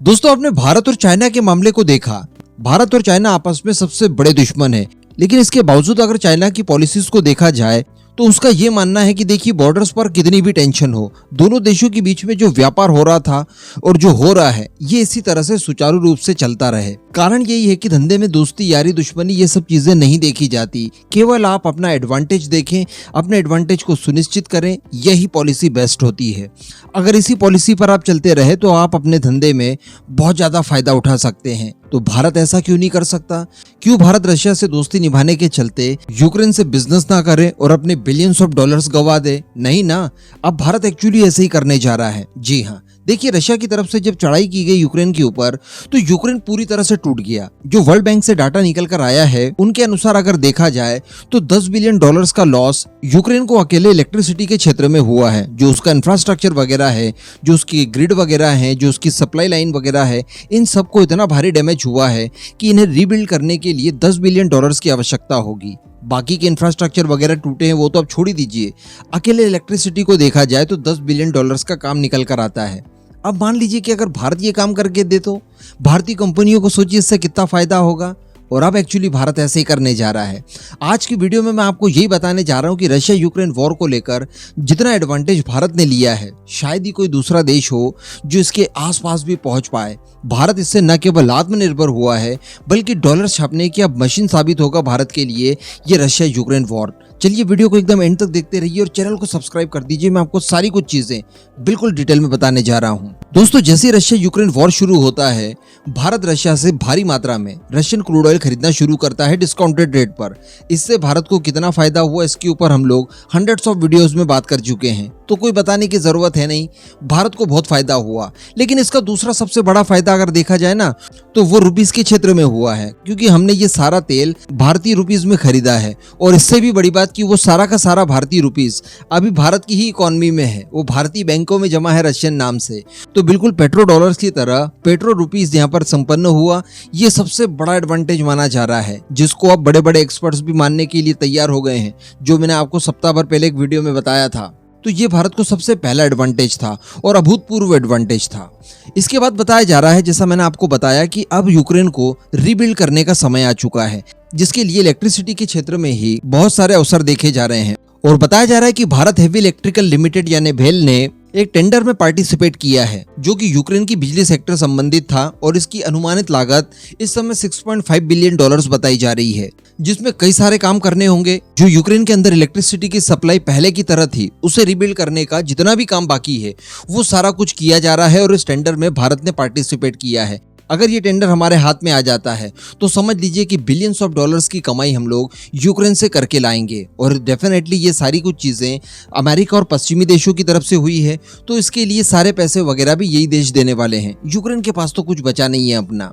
दोस्तों, आपने भारत और चाइना के मामले को देखा। भारत और चाइना आपस में सबसे बड़े दुश्मन है, लेकिन इसके बावजूद अगर चाइना की पॉलिसीज को देखा जाए तो उसका ये मानना है कि देखिए, बॉर्डर्स पर कितनी भी टेंशन हो, दोनों देशों के बीच में जो व्यापार हो रहा था और जो हो रहा है ये इसी तरह से सुचारू रूप से चलता रहे। कारण यही है कि धंधे में दोस्ती, यारी, दुश्मनी ये सब चीजें नहीं देखी जाती। केवल आप अपना एडवांटेज देखें, अपने एडवांटेज को सुनिश्चित करें, यही पॉलिसी बेस्ट होती है। अगर इसी पॉलिसी पर आप चलते रहे तो आप अपने धंधे में बहुत ज्यादा फायदा उठा सकते हैं। तो भारत ऐसा क्यों नहीं कर सकता? क्यों भारत रशिया से दोस्ती निभाने के चलते यूक्रेन से बिजनेस ना करे और अपने बिलियंस ऑफ डॉलर्स गवा दे? नहीं ना, अब भारत एक्चुअली ऐसे ही करने जा रहा है। जी हाँ, देखिए, रशिया की तरफ से जब चढ़ाई की गई यूक्रेन के ऊपर तो यूक्रेन पूरी तरह से टूट गया। जो वर्ल्ड बैंक से डाटा निकल कर आया है उनके अनुसार अगर देखा जाए तो 10 बिलियन डॉलर्स का लॉस यूक्रेन को अकेले इलेक्ट्रिसिटी के क्षेत्र में हुआ है। जो उसका इंफ्रास्ट्रक्चर वगैरह है, जो उसकी ग्रिड वगैरह है, जो उसकी सप्लाई लाइन वगैरह है, इन सबको इतना भारी डैमेज हुआ है कि इन्हें रीबिल्ड करने के लिए 10 बिलियन डॉलर्स की आवश्यकता होगी। बाकी के इंफ्रास्ट्रक्चर वगैरह टूटे हैं वो तो आप छोड़ ही दीजिए, अकेले इलेक्ट्रिसिटी को देखा जाए तो 10 बिलियन डॉलर्स का काम निकल कर आता है। अब मान लीजिए कि अगर भारत ये काम करके दे तो भारतीय कंपनियों को सोचिए इससे कितना फायदा होगा। और अब एक्चुअली भारत ऐसे ही करने जा रहा है। आज की वीडियो में मैं आपको यही बताने जा रहा हूं कि रशिया यूक्रेन वॉर को लेकर जितना एडवांटेज भारत ने लिया है, शायद ही कोई दूसरा देश हो जो इसके आसपास भी पहुंच पाए। भारत इससे न केवल आत्मनिर्भर हुआ है बल्कि डॉलर छापने की अब मशीन साबित होगा भारत के लिए ये रशिया यूक्रेन वॉर। चलिए, वीडियो को एकदम एंड तक देखते रहिए और चैनल को सब्सक्राइब कर दीजिए। मैं आपको सारी कुछ चीजें बिल्कुल डिटेल में बताने जा रहा हूं। दोस्तों, जैसे रशिया यूक्रेन वॉर शुरू होता है, भारत रशिया से भारी मात्रा में रशियन क्रूड ऑयल खरीदना शुरू करता है डिस्काउंटेड रेट पर। इससे भारत को कितना फायदा हुआ इसके ऊपर हम लोग हंड्रेड्स ऑफ वीडियोस में बात कर चुके हैं, तो कोई बताने की जरूरत है नहीं। भारत को बहुत फायदा हुआ, लेकिन इसका दूसरा सबसे बड़ा फायदा अगर देखा जाए ना तो वो रुपीस के क्षेत्र में हुआ है, क्योंकि हमने ये सारा तेल भारतीय रुपीस में खरीदा है। और इससे भी बड़ी बात कि वो सारा का सारा भारतीय रुपीस अभी भारत की ही इकोनॉमी में है, वो भारतीय बैंकों में जमा है रशियन नाम से। तो बिल्कुल पेट्रो डॉलर्स की तरह पेट्रो रुपीस यहाँ पर संपन्न हुआ। ये सबसे बड़ा एडवांटेज माना जा रहा है, जिसको अब बड़े बड़े एक्सपर्ट्स भी मानने के लिए तैयार हो गए हैं, जो मैंने आपको सप्ताह भर पहले एक वीडियो में बताया था। तो ये भारत को सबसे पहला एडवांटेज था और अभूतपूर्व एडवांटेज था। इसके बाद बताया जा रहा है, जैसा मैंने आपको बताया, कि अब यूक्रेन को रीबिल्ड करने का समय आ चुका है, जिसके लिए इलेक्ट्रिसिटी के क्षेत्र में ही बहुत सारे अवसर देखे जा रहे हैं। और बताया जा रहा है कि भारत हेवी इलेक्ट्रिकल लिमिटेड यानी भेल ने एक टेंडर में पार्टिसिपेट किया है, जो कि यूक्रेन की बिजली सेक्टर संबंधित था। और इसकी अनुमानित लागत इस समय 6.5 बिलियन डॉलर्स बताई जा रही है, जिसमें कई सारे काम करने होंगे। जो यूक्रेन के अंदर इलेक्ट्रिसिटी की सप्लाई पहले की तरह थी, उसे रिबिल्ड करने का जितना भी काम बाकी है वो सारा कुछ किया जा रहा है। और इस टेंडर में भारत ने पार्टिसिपेट किया है। अगर ये टेंडर हमारे हाथ में आ जाता है तो समझ लीजिए कि बिलियंस ऑफ डॉलर्स की कमाई हम लोग यूक्रेन से करके लाएंगे। और डेफिनेटली ये सारी कुछ चीज़ें अमेरिका और पश्चिमी देशों की तरफ से हुई है, तो इसके लिए सारे पैसे वगैरह भी यही देश देने वाले हैं। यूक्रेन के पास तो कुछ बचा नहीं है अपना।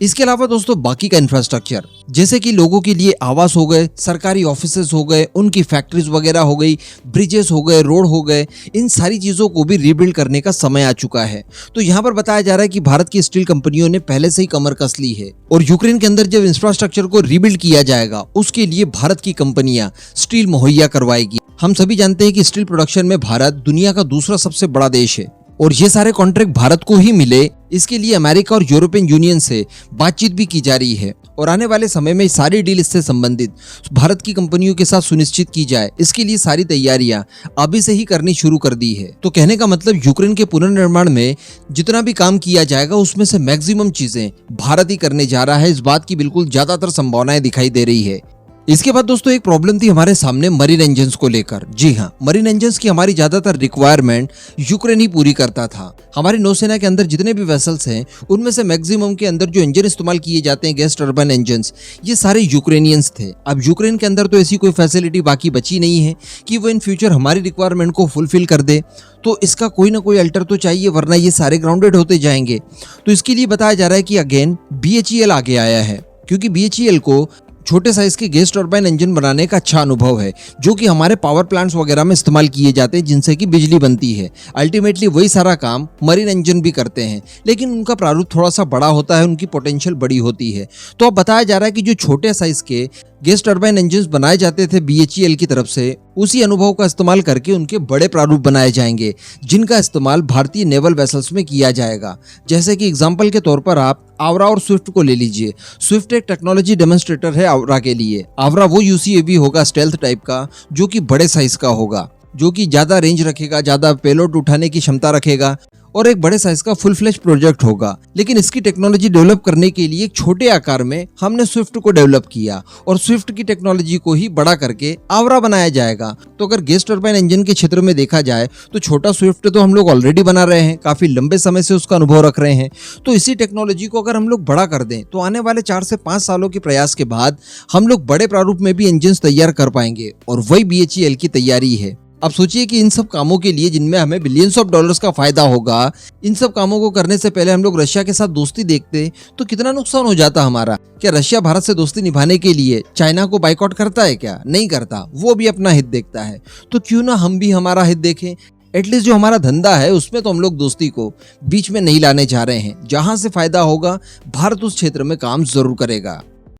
इसके अलावा दोस्तों, बाकी का इंफ्रास्ट्रक्चर, जैसे कि लोगों के लिए आवास हो गए, सरकारी ऑफिसेस हो गए, उनकी फैक्ट्रीज वगैरह हो गई, ब्रिजेस हो गए, रोड हो गए, इन सारी चीज़ों को भी रीबिल्ड करने का समय आ चुका है। तो यहाँ पर बताया जा रहा है कि भारत की स्टील कंपनियों ने पहले से ही कमर कस ली है। और यूक्रेन के अंदर जब इंफ्रास्ट्रक्चर को रीबिल्ड किया जाएगा, उसके लिए भारत की कंपनियां स्टील मुहैया करवाएगी। हम सभी जानते हैं कि स्टील प्रोडक्शन में भारत दुनिया का दूसरा सबसे बड़ा देश है, और ये सारे कॉन्ट्रैक्ट भारत को ही मिले, इसके लिए अमेरिका और यूरोपियन यूनियन से बातचीत भी की जा रही है। और आने वाले समय में सारी डील इससे संबंधित भारत की कंपनियों के साथ सुनिश्चित की जाए, इसके लिए सारी तैयारियां अभी से ही करनी शुरू कर दी है। तो कहने का मतलब, यूक्रेन के पुनर्निर्माण में जितना भी काम किया जाएगा उसमें से मैक्सिमम चीजें भारत ही करने जा रहा है। इस बात की बिल्कुल ज्यादातर संभावनाएं दिखाई दे रही है। इसके बाद दोस्तों, एक प्रॉब्लम थी हमारे सामने मरीन इंजन्स को लेकर। जी हाँ, मरीन इंजन्स की हमारी ज्यादातर रिक्वायरमेंट यूक्रेन ही पूरी करता था। हमारी नौसेना के अंदर जितने भी वेसल्स हैं उनमें से मैक्सिमम के अंदर जो इंजन इस्तेमाल किए जाते हैं, गैस टर्बाइन इंजन्स, ये सारे यूक्रेनियंस थे। अब यूक्रेन के अंदर तो ऐसी कोई फैसिलिटी बाकी बची नहीं है कि वो इन फ्यूचर हमारी रिक्वायरमेंट को फुलफिल कर दे। तो इसका कोई ना कोई अल्टर तो चाहिए, वरना ये सारे ग्राउंडेड होते जाएंगे। तो इसके लिए बताया जा रहा है कि अगेन BHEL आगे आया है, क्योंकि BHEL को छोटे साइज के गैस टरबाइन इंजन बनाने का अच्छा अनुभव है, जो कि हमारे पावर प्लांट्स वगैरह में इस्तेमाल किए जाते हैं, जिनसे कि बिजली बनती है। अल्टीमेटली वही सारा काम मरीन इंजन भी करते हैं, लेकिन उनका प्रारूप थोड़ा सा बड़ा होता है, उनकी पोटेंशियल बड़ी होती है। तो अब बताया जा रहा है कि जो छोटे साइज के गैस टरबाइन इंजन बनाए जाते थे BHEL की तरफ से, उसी अनुभव का इस्तेमाल करके उनके बड़े प्रारूप बनाए जाएंगे, जिनका इस्तेमाल भारतीय नेवल वेसल्स में किया जाएगा। जैसे कि एग्जांपल के तौर पर आप आवरा और स्विफ्ट को ले लीजिए। स्विफ्ट एक टेक्नोलॉजी डेमोन्स्ट्रेटर है आवरा के लिए। आवरा वो UCAV होगा स्टेल्थ टाइप का, जो कि बड़े साइज का होगा, जो कि ज्यादा रेंज रखेगा, ज्यादा पेलोड उठाने की क्षमता रखेगा और एक बड़े साइज का फुल फ्लेज प्रोजेक्ट होगा। लेकिन इसकी टेक्नोलॉजी डेवलप करने के लिए एक छोटे आकार में हमने स्विफ्ट को डेवलप किया और स्विफ्ट की टेक्नोलॉजी को ही बड़ा करके आवरा बनाया जाएगा। तो अगर गैस टरबाइन इंजन के क्षेत्र में देखा जाए तो छोटा स्विफ्ट तो हम लोग ऑलरेडी बना रहे हैं, काफी लंबे समय से उसका अनुभव रख रहे हैं। तो इसी टेक्नोलॉजी को अगर हम लोग बड़ा कर दें तो आने वाले 4 से 5 सालों के प्रयास के बाद हम लोग बड़े प्रारूप में भी इंजन तैयार कर पाएंगे, और वही BHEL की तैयारी है। अब सोचिए कि इन सब कामों के लिए, जिनमें हमें बिलियंस ऑफ डॉलर्स का फायदा होगा, इन सब कामों को करने से पहले हम लोग रशिया के साथ दोस्ती देखते तो कितना नुकसान हो जाता हमारा। क्या रशिया भारत से दोस्ती निभाने के लिए चाइना को बाइकआउट करता है? क्या नहीं करता, वो भी अपना हित देखता है। तो क्यों ना हम भी हमारा हित देखें। एटलीस्ट जो हमारा धंधा है उसमें तो हम लोग दोस्ती को बीच में नहीं लाने जा रहे हैं। जहां से फायदा होगा भारत उस क्षेत्र में काम जरूर करेगा।